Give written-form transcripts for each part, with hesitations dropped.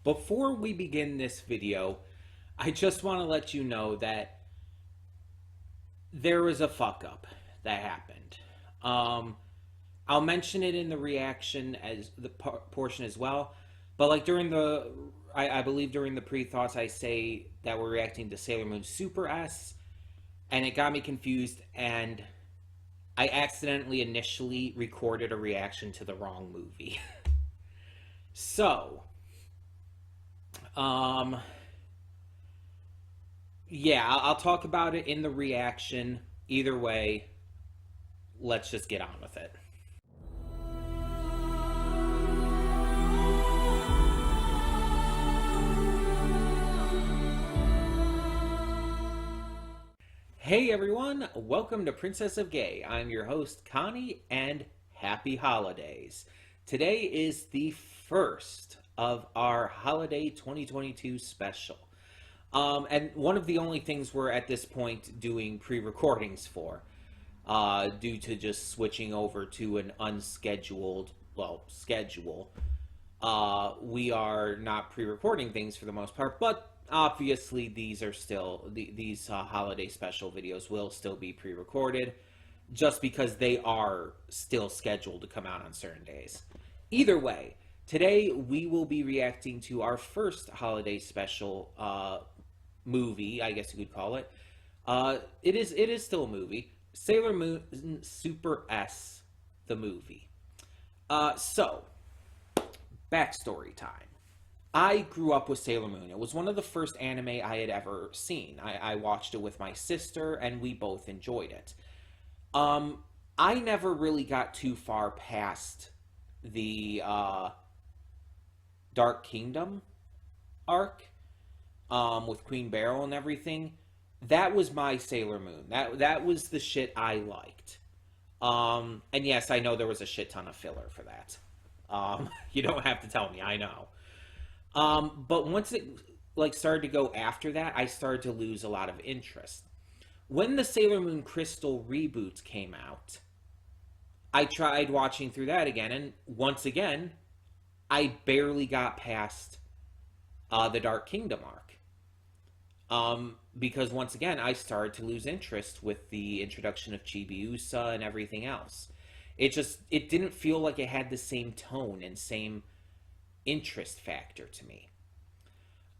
Before we begin this video, I just want to let you know that there was a fuck up that happened. Um, I'll mention it in the reaction as the portion as well, but like I believe during the pre-thoughts, I say that we're reacting to Sailor Moon Super S, and it got me confused, and I accidentally initially recorded a reaction to the wrong movie. So, um, yeah, I'll talk about it in the reaction. Either way, let's just get on with it. Hey everyone, welcome to Princess of Gay. I'm your host, Connie, and happy holidays. Today is the first of our holiday 2022 special. And one of the only things we're at this point doing pre-recordings for, due to just switching over to an unscheduled, schedule. We are not pre-recording things for the most part, but obviously these are still, these holiday special videos will still be pre-recorded, just because they are still scheduled to come out on certain days. Either way, today we will be reacting to our first holiday special movie, I guess you could call it. It is still a movie. Sailor Moon Super S, the movie. So, backstory time. I grew up with Sailor Moon. It was one of the first anime I had ever seen. I watched it with my sister, and we both enjoyed it. I never really got too far past the Dark Kingdom arc, with Queen Beryl and everything. That was my Sailor Moon. That was the shit I liked. And yes, I know there was a shit ton of filler for that. You don't have to tell me, I know. But once it started to go after that, I started to lose a lot of interest. When the Sailor Moon Crystal reboot came out, I tried watching through that again, and once again, I barely got past the Dark Kingdom arc. Because once again, I started to lose interest with the introduction of Chibiusa and everything else. It didn't feel like it had the same tone and same interest factor to me.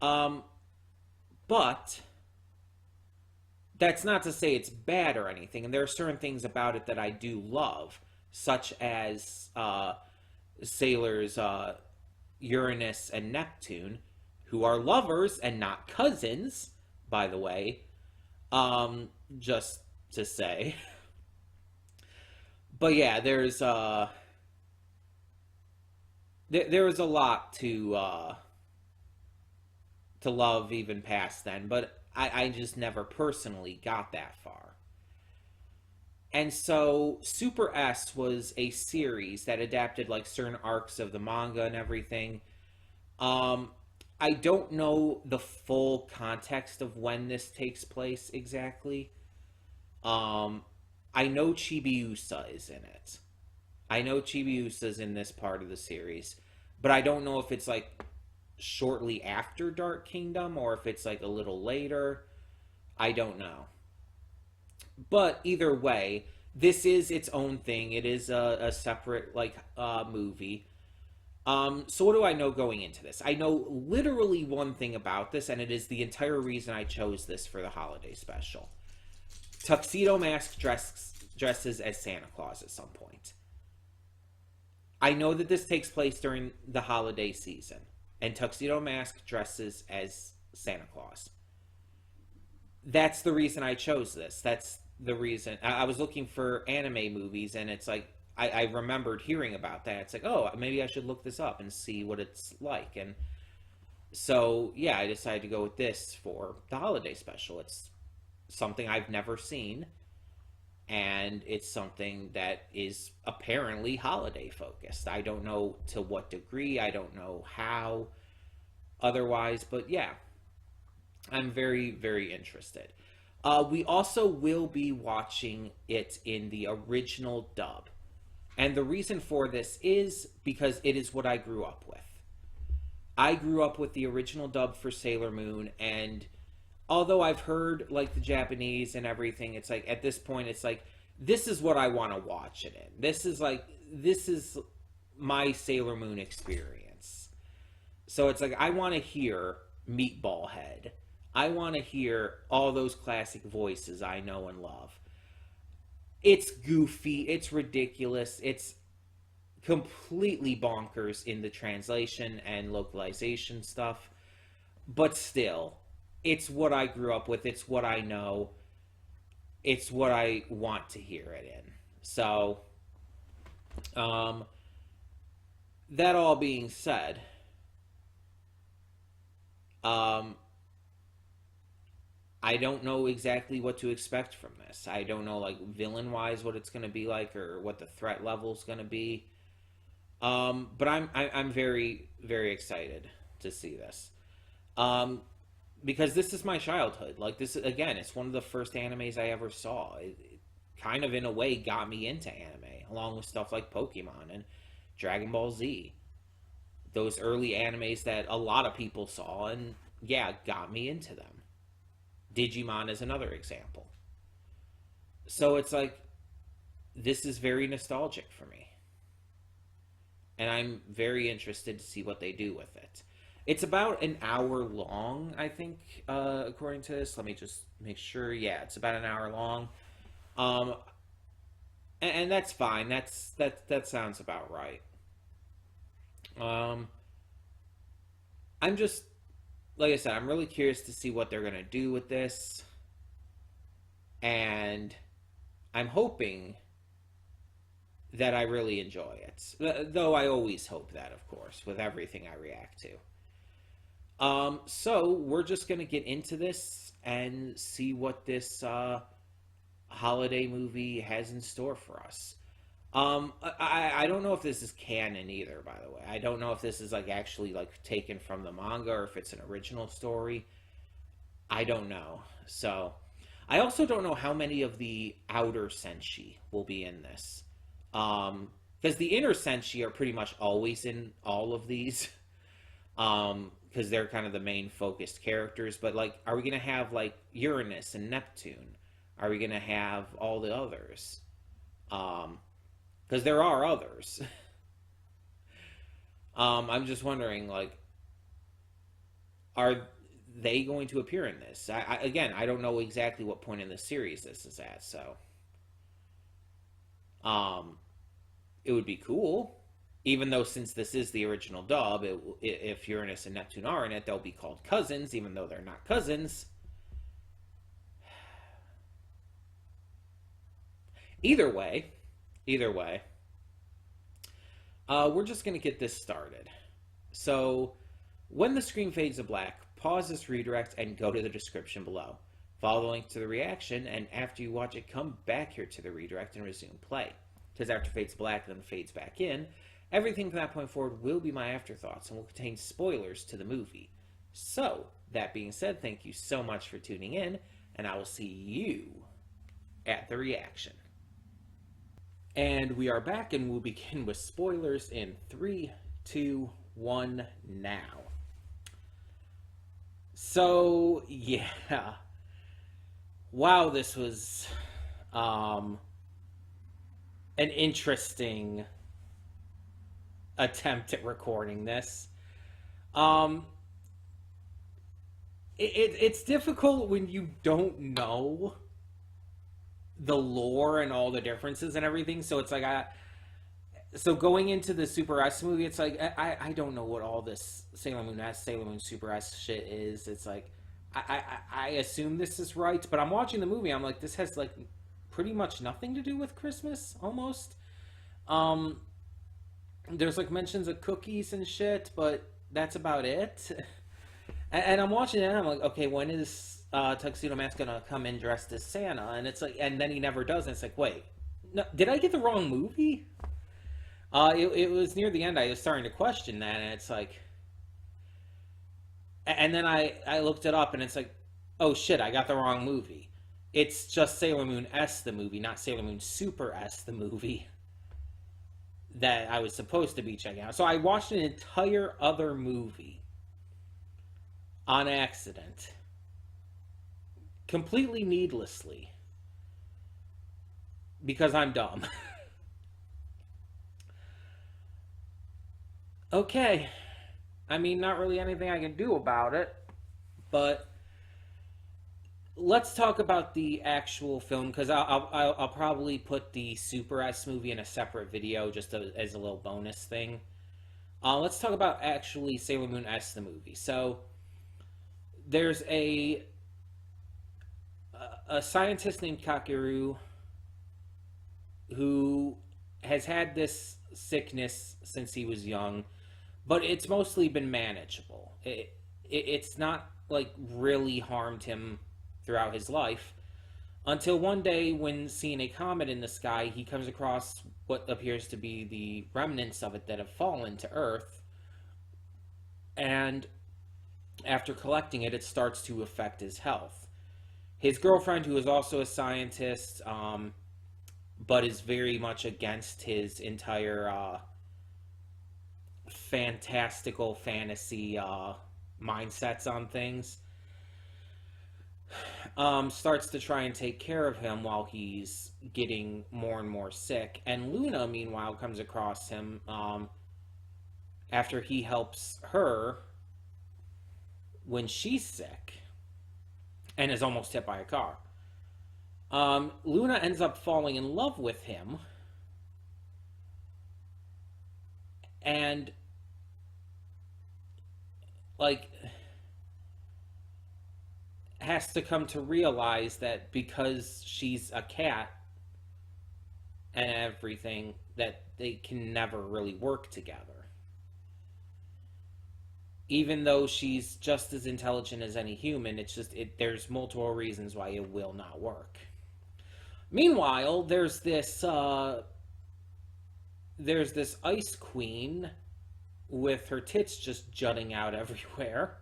But that's not to say it's bad or anything, and there are certain things about it that I do love, such as Sailors Uranus and Neptune, who are lovers and not cousins, by the way, just to say. But yeah, there was a lot to love even past then, but I just never personally got that far. And so Super S was a series that adapted like certain arcs of the manga and everything. I don't know the full context of when this takes place exactly. I know Chibiusa is in it. I know Chibiusa's in this part of the series, but I don't know if it's like shortly after Dark Kingdom or if it's like a little later. I don't know. But either way, this is its own thing. It is a separate movie. So what do I know going into this? I know literally one thing about this, and it is the entire reason I chose this for the holiday special. Tuxedo Mask dresses as Santa Claus at some point. I know that this takes place during the holiday season, and Tuxedo Mask dresses as Santa Claus. That's the reason I chose this. That's the reason. I was looking for anime movies, and it's like, I remembered hearing about that. It's like, oh, maybe I should look this up and see what it's like. And so, yeah, I decided to go with this for the holiday special. It's something I've never seen, and it's something that is apparently holiday focused. I don't know to what degree, I don't know how otherwise, but yeah, I'm very, very interested. We also will be watching it in the original dub. And the reason for this is because it is what I grew up with. I grew up with the original dub for Sailor Moon, and although I've heard like the Japanese and everything, it's like at this point, it's like this is what I want to watch it in. This is my Sailor Moon experience. So it's like I want to hear Meatball Head. I want to hear all those classic voices I know and love. It's goofy, it's ridiculous, it's completely bonkers in the translation and localization stuff, but still, it's what I grew up with, it's what I know, it's what I want to hear it in. So, that all being said, um, I don't know exactly what to expect from this. I don't know, like, villain wise, what it's going to be like or what the threat level is going to be. But I'm very very excited to see this, because this is my childhood. Like this again, it's one of the first animes I ever saw. It kind of in a way got me into anime, along with stuff like Pokemon and Dragon Ball Z. Those early animes that a lot of people saw, and yeah, got me into them. Digimon is another example. So it's like this is very nostalgic for me, and I'm very interested to see what they do with it. It's about an hour long, I think, according to this. Let me just make sure. Yeah, it's about an hour long, um, and that's fine. That sounds about right. Um, I'm just like I said, I'm really curious to see what they're gonna do with this, and I'm hoping that I really enjoy it. Though I always hope that, of course, with everything I react to. So we're just gonna get into this and see what this holiday movie has in store for us. I don't know if this is canon either, by the way. I don't know if this is like actually like taken from the manga or if it's an original story. I don't know. So I also don't know how many of the outer senshi will be in this. Because the inner senshi are pretty much always in all of these. Because they're kind of the main focused characters. But like, are we gonna have like Uranus and Neptune? Are we gonna have all the others? Because there are others. I'm just wondering, like, are they going to appear in this? Again, I don't know exactly what point in the series this is at, so um, it would be cool. Even though since this is the original dub, if Uranus and Neptune are in it, they'll be called cousins, even though they're not cousins. Either way, either way, we're just going to get this started. So, when the screen fades to black, pause this redirect and go to the description below. Follow the link to the reaction, and after you watch it, come back here to the redirect and resume play. Because after fades to black and then fades back in, everything from that point forward will be my afterthoughts and will contain spoilers to the movie. So, that being said, thank you so much for tuning in, and I will see you at the reaction. And we are back, and we'll begin with spoilers in 3, 2, 1, now. So, yeah. Wow, this was an interesting attempt at recording this. Um, it's difficult when you don't know the lore and all the differences and everything. So it's like so going into the Super S movie, it's like I don't know what all this Sailor Moon S, Sailor Moon Super S shit is. It's like I assume this is right, but I'm watching the movie. I'm like, this has like pretty much nothing to do with Christmas almost. There's like mentions of cookies and shit, but that's about it. And I'm watching it and I'm like, okay, when is Tuxedo Mask gonna come in dressed as Santa? And it's like, and then he never does. And it's like, wait, no, did I get the wrong movie? It was near the end. I was starting to question that, and it's like, and then I looked it up, and it's like, oh shit, I got the wrong movie. It's just Sailor Moon S the movie, not Sailor Moon Super S the movie that I was supposed to be checking out. So I watched an entire other movie on accident, completely needlessly, because I'm dumb. Okay, I mean, not really anything I can do about it, but let's talk about the actual film because I'll probably put the Super S movie in a separate video just as a little bonus thing. Let's talk about actually Sailor Moon S the movie. So there's a scientist named Kakeru who has had this sickness since he was young, but it's mostly been manageable. It's not like really harmed him throughout his life until one day when seeing a comet in the sky, he comes across what appears to be the remnants of it that have fallen to Earth. And after collecting it, it starts to affect his health. His girlfriend, who is also a scientist, but is very much against his entire fantastical fantasy mindsets on things, starts to try and take care of him while he's getting more and more sick. And Luna, meanwhile, comes across him after he helps her when she's sick and is almost hit by a car. Luna ends up falling in love with him and like has to come to realize that because she's a cat and everything, that they can never really work together. Even though she's just as intelligent as any human, it's just there's multiple reasons why it will not work. Meanwhile, there's this ice queen with her tits just jutting out everywhere,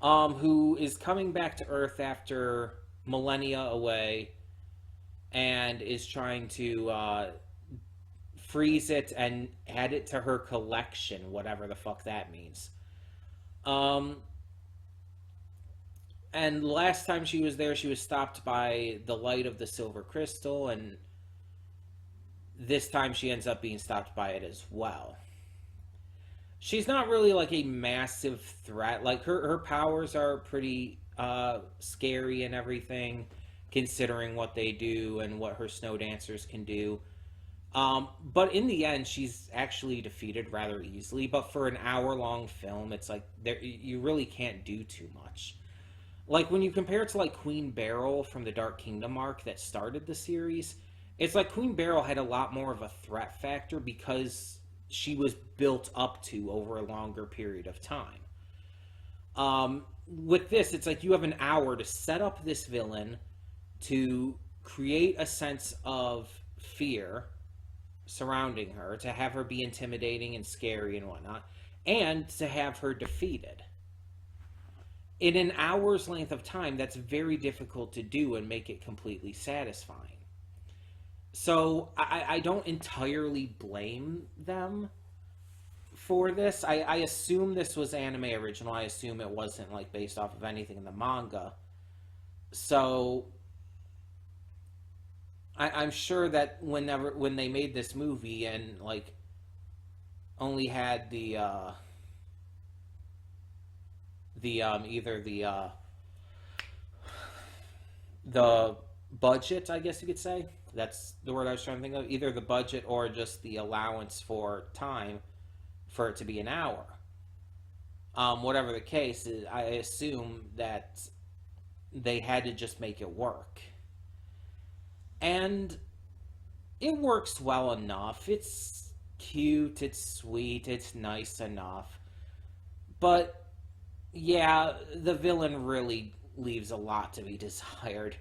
who is coming back to Earth after millennia away and is trying to freeze it and add it to her collection, whatever the fuck that means. And last time she was there, she was stopped by the light of the silver crystal, and this time she ends up being stopped by it as well. She's not really like a massive threat. Like her powers are pretty scary and everything, considering what they do and what her snow dancers can do. But in the end, she's actually defeated rather easily. But for an hour-long film, it's like you really can't do too much. Like when you compare it to like Queen Beryl from the Dark Kingdom arc that started the series, it's like Queen Beryl had a lot more of a threat factor because she was built up to over a longer period of time. With this, it's like you have an hour to set up this villain, to create a sense of fear surrounding her, to have her be intimidating and scary and whatnot, and to have her defeated. In an hour's length of time, that's very difficult to do and make it completely satisfying. So I don't entirely blame them for this. I assume this was anime original. I assume it wasn't like based off of anything in the manga. So I'm sure that when they made this movie and like only had either the budget, I guess you could say. That's the word I was trying to think of. Either the budget or just the allowance for time for it to be an hour. Whatever the case is, I assume that they had to just make it work. And it works well enough. It's cute, it's sweet, it's nice enough. But yeah, the villain really leaves a lot to be desired.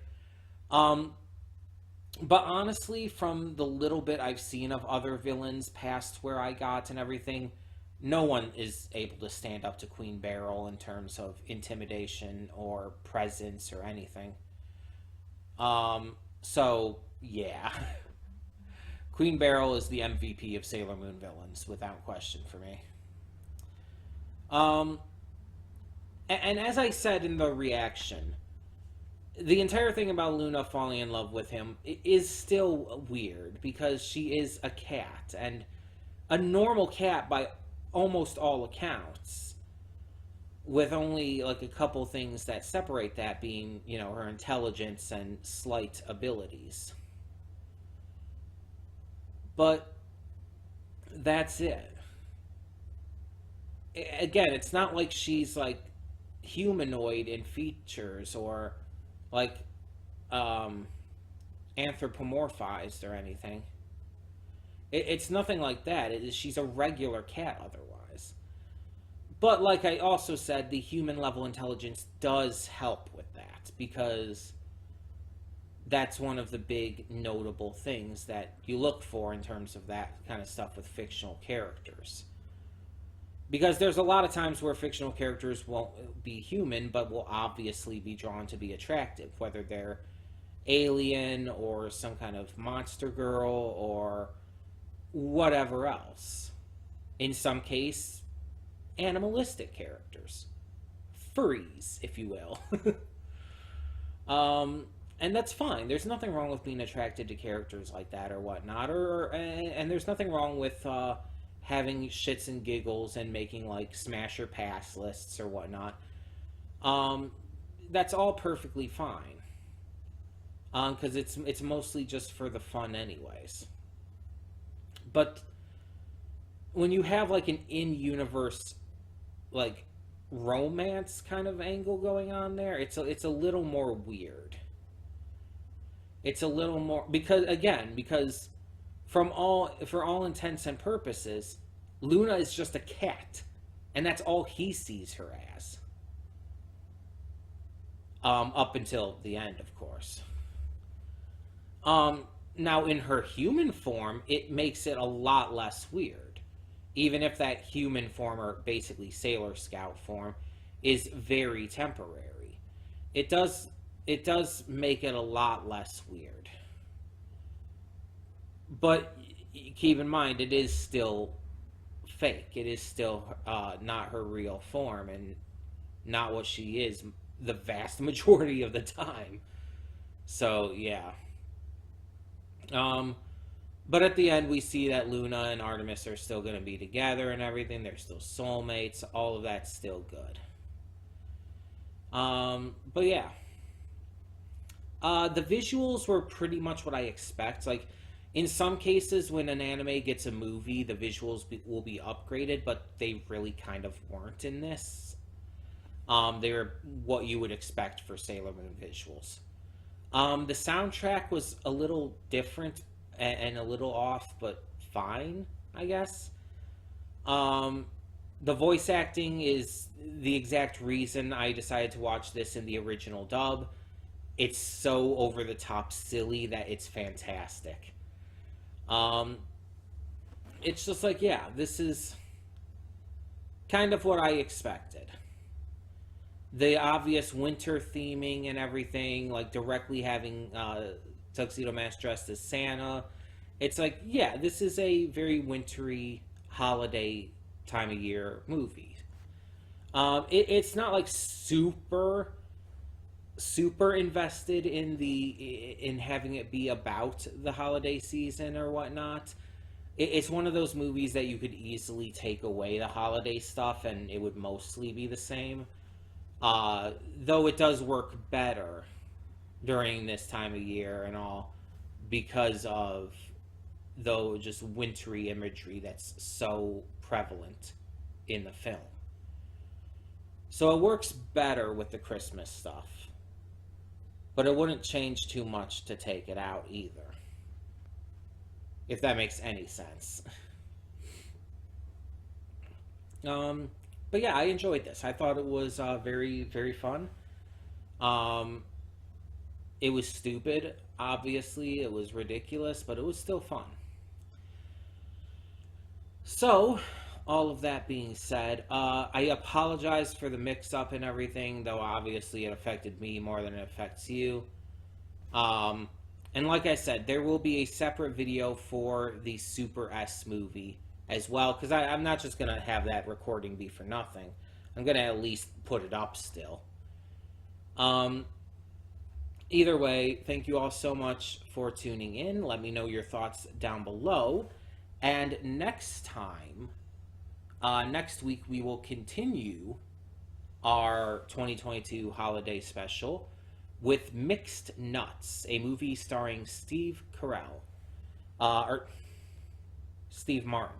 But honestly, from the little bit I've seen of other villains past where I got and everything, no one is able to stand up to Queen Beryl in terms of intimidation or presence or anything. So, yeah. Queen Beryl is the MVP of Sailor Moon villains, without question for me. And as I said in the reaction, the entire thing about Luna falling in love with him is still weird because she is a cat, and a normal cat by almost all accounts, with only like a couple things that separate that being, her intelligence and slight abilities. But that's it. Again, it's not like she's like humanoid in features or like um anthropomorphized or anything. It's nothing like that. She's a regular cat otherwise. But like I also said, the human level intelligence does help with that because that's one of the big notable things that you look for in terms of that kind of stuff with fictional characters. Because there's a lot of times where fictional characters won't be human, but will obviously be drawn to be attractive, whether they're alien or some kind of monster girl or whatever else. In some case, animalistic characters. Furries, if you will. And that's fine. There's nothing wrong with being attracted to characters like that or whatnot. And there's nothing wrong with having shits and giggles and making like smash or pass lists or whatnot. That's all perfectly fine. Because it's mostly just for the fun, anyways. But when you have like an in-universe like romance kind of angle going on there, it's a little more weird. It's a little more because for all intents and purposes, Luna is just a cat, and that's all he sees her as. Up until the end, of course. Now in her human form, it makes it a lot less weird. Even if that human form, or basically Sailor Scout form, is very temporary. It does make it a lot less weird. But keep in mind, it is still fake. It is still not her real form and not what she is the vast majority of the time. So, yeah. But at the end, we see that Luna and Artemis are still going to be together and everything. They're still soulmates. All of that's still good. But yeah. The visuals were pretty much what I expect. Like, in some cases, when an anime gets a movie, the visuals will be upgraded, but they really kind of weren't in this. They were what you would expect for Sailor Moon visuals. The soundtrack was a little different and a little off, but fine, I guess. The voice acting is the exact reason I decided to watch this in the original dub. It's so over the top silly that it's fantastic. It's just like, yeah, this is kind of what I expected. The obvious winter theming and everything, like directly having Tuxedo Mask dressed as Santa. It's like, yeah, this is a very wintry holiday time of year movie. It's not like super invested in having it be about the holiday season or whatnot. It's one of those movies that you could easily take away the holiday stuff and it would mostly be the same. Though it does work better during this time of year and all because of though just wintry imagery that's so prevalent in the film. So it works better with the Christmas stuff. But it wouldn't change too much to take it out either. If that makes any sense. But yeah, I enjoyed this. I thought it was very, very fun. It was stupid, obviously. It was ridiculous, but it was still fun. So, all of that being said, I apologize for the mix-up and everything, though obviously it affected me more than it affects you. And like I said, there will be a separate video for the Super S movie as well, because I'm not just going to have that recording be for nothing. I'm gonna at least put it up still. Um, Either way, thank you all so much for tuning in. Let me know your thoughts down below. And next time, next week, we will continue our 2022 holiday special with Mixed Nuts, a movie starring Steve Carell. Or Steve Martin,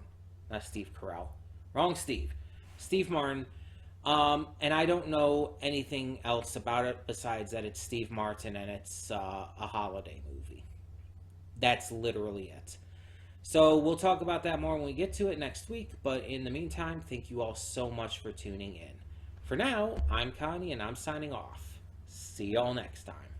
not Steve Carell. Wrong Steve. Steve Martin. And I don't know anything else about it besides that it's Steve Martin and it's a holiday movie. That's literally it. So we'll talk about that more when we get to it next week. But in the meantime, thank you all so much for tuning in. For now, I'm Connie and I'm signing off. See y'all next time.